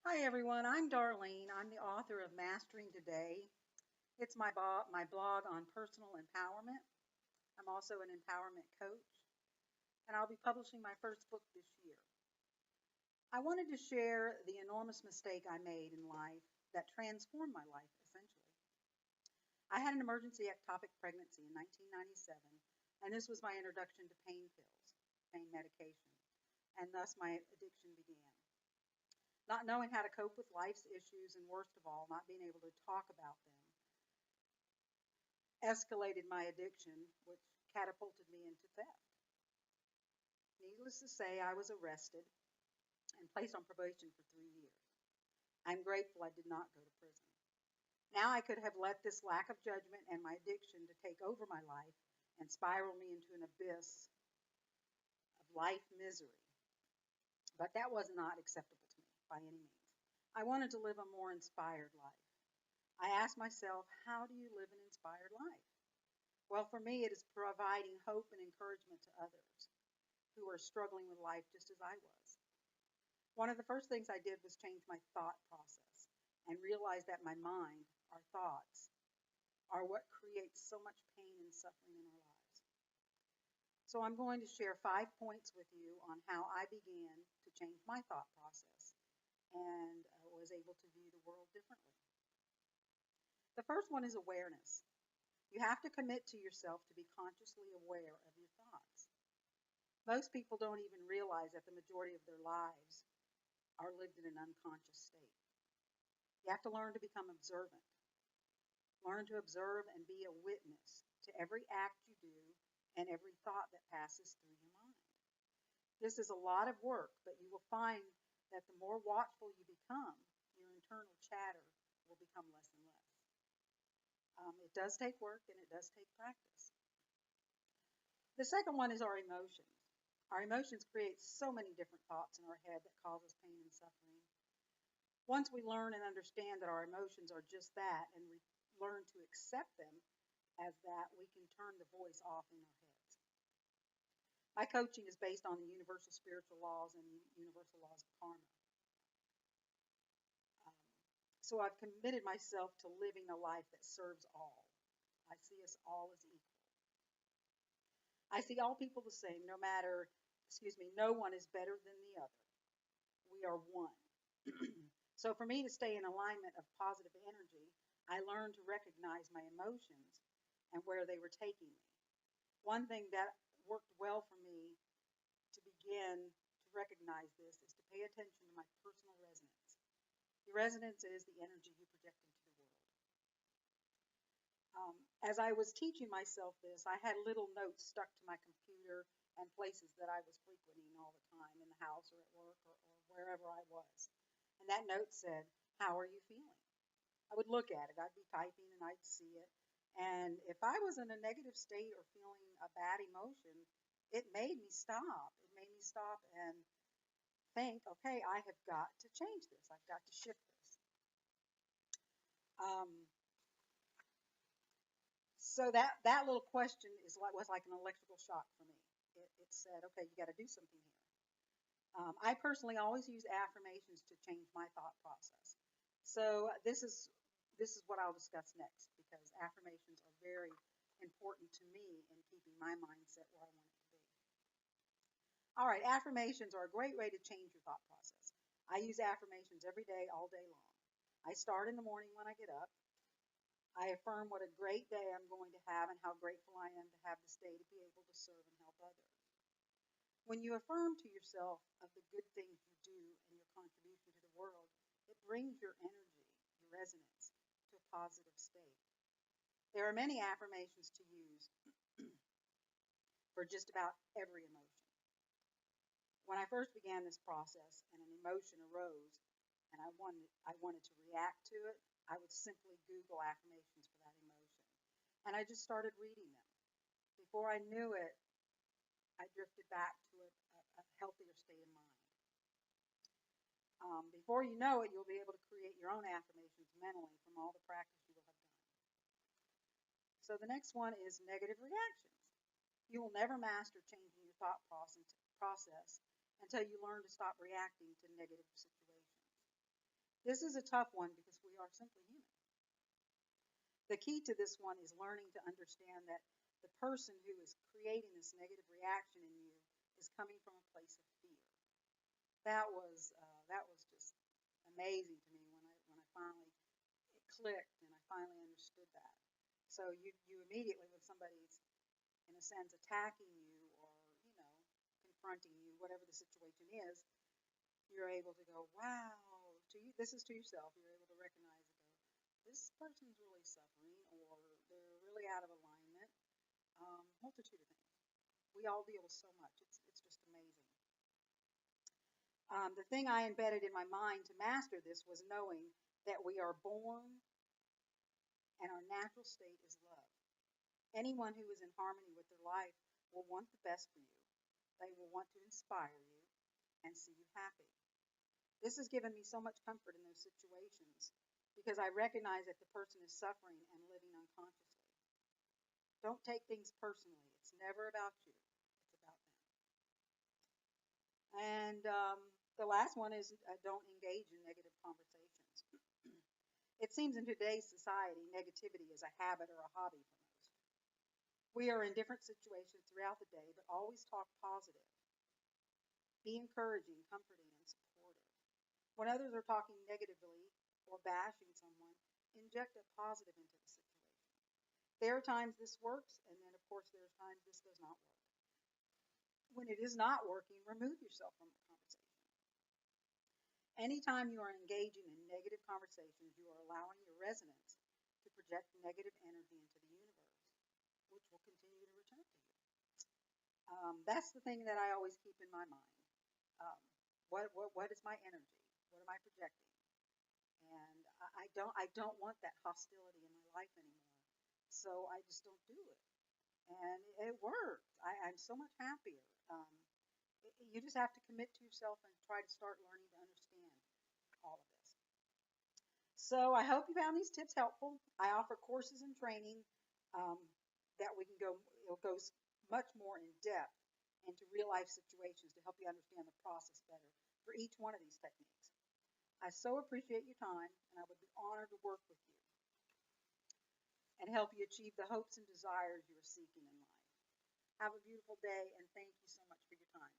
Hi everyone, I'm Darlene. I'm the author of Mastering Today. It's my blog on personal empowerment. I'm also an empowerment coach, and I'll be publishing my first book this year. I wanted to share the enormous mistake I made in life that transformed my life essentially. I had an emergency ectopic pregnancy in 1997, and this was my introduction to pain pills, pain medication, and thus my addiction began. Not knowing how to cope with life's issues, and worst of all, not being able to talk about them, escalated my addiction, which catapulted me into theft. Needless to say, I was arrested and placed on probation for 3 years. I'm grateful I did not go to prison. Now I could have let this lack of judgment and my addiction to take over my life and spiral me into an abyss of life misery. But that was not acceptable to me by any means. I wanted to live a more inspired life. I asked myself, how do you live an inspired life? Well, for me, it is providing hope and encouragement to others who are struggling with life just as I was. One of the first things I did was change my thought process and realize that my mind, our thoughts, are what creates so much pain and suffering in our lives. So I'm going to share 5 points with you on how I began to change my thought process and was able to view the world differently. The first one is awareness. You have to commit to yourself to be consciously aware of your thoughts. Most people don't even realize that the majority of their lives are lived in an unconscious state. You have to learn to become observant. Learn to observe and be a witness to every act you do and every thought that passes through your mind. This is a lot of work, but you will find that the more watchful you become, your internal chatter will become less and less. It does take work and it does take practice. The second one is our emotions. Our emotions create so many different thoughts in our head that cause us pain and suffering. Once we learn and understand that our emotions are just that, and we learn to accept them as that, we can turn the voice off in our heads. My coaching is based on the universal spiritual laws and the universal laws of karma. So I've committed myself to living a life that serves all. I see us all as equal. I see all people the same, no one is better than the other. We are one. So for me to stay in alignment of positive energy, I learned to recognize my emotions and where they were taking me. One thing that worked well for me to begin to recognize this is to pay attention to my personal resonance. Your resonance is the energy you project into the world. As I was teaching myself this, I had little notes stuck to my computer and places that I was frequenting all the time in the house or at work or wherever I was. And that note said, "How are you feeling?" I would look at it. I'd be typing and I'd see it. And if I was in a negative state or feeling a bad emotion, it made me stop. It made me stop and think, okay, I have got to change this. I've got to shift this. So that little question was like an electrical shock for me. It said, okay, you got to do something here. I personally always use affirmations to change my thought process. So this is what I'll discuss next, because affirmations are very important to me in keeping my mindset where I want it to be. All right, affirmations are a great way to change your thought process. I use affirmations every day, all day long. I start in the morning when I get up. I affirm what a great day I'm going to have and how grateful I am to have this day to be able to serve and help others. When you affirm to yourself of the good things you do and your contribution to the world, it brings your energy, your resonance, to a positive state. There are many affirmations to use for just about every emotion. When I first began this process and an emotion arose and I wanted to react to it, I would simply Google affirmations for that emotion. And I just started reading them. Before I knew it, I drifted back to a healthier state of mind. Before you know it, you'll be able to create your own affirmations mentally from all the practice you will have done. So the next one is negative reactions. You will never master changing your thought process until you learn to stop reacting to negative situations. This is a tough one because we are simply human. The key to this one is learning to understand that the person who is creating this negative reaction in you is coming from a place of fear. That was just amazing to me when I finally it clicked and I finally understood that. So you immediately, when somebody's in a sense attacking you or confronting you, whatever the situation is, you're able to go, wow, to you, this is to yourself. You're able to recognize and go, this person's really suffering, or they're really out of alignment. Multitude of things. We all deal with so much. It's just amazing. The thing I embedded in my mind to master this was knowing that we are born and our natural state is love. Anyone who is in harmony with their life will want the best for you. They will want to inspire you and see you happy. This has given me so much comfort in those situations because I recognize that the person is suffering and living unconsciously. Don't take things personally. It's never about you. It's about them. And the last one is don't engage in negative conversations. It seems in today's society, negativity is a habit or a hobby for most. We are in different situations throughout the day, but always talk positive. Be encouraging, comforting, and supportive. When others are talking negatively or bashing someone, inject a positive into the situation. There are times this works, and then, of course, there are times this does not work. When it is not working, remove yourself from the conversation. Anytime you are engaging in negative conversations, you are allowing your resonance to project negative energy into the universe, which will continue to return to you. That's the thing that I always keep in my mind. Um, what is my energy? What am I projecting? And I don't want that hostility in my life anymore. So I just don't do it. And it worked. I'm so much happier. You just have to commit to yourself and try to start learning to understand all of this. So I hope you found these tips helpful. I offer courses and training um, that it'll go much more in depth into real life situations to help you understand the process better for each one of these techniques. I so appreciate your time, and I would be honored to work with you and help you achieve the hopes and desires you are seeking in life. Have a beautiful day, and thank you so much for your time.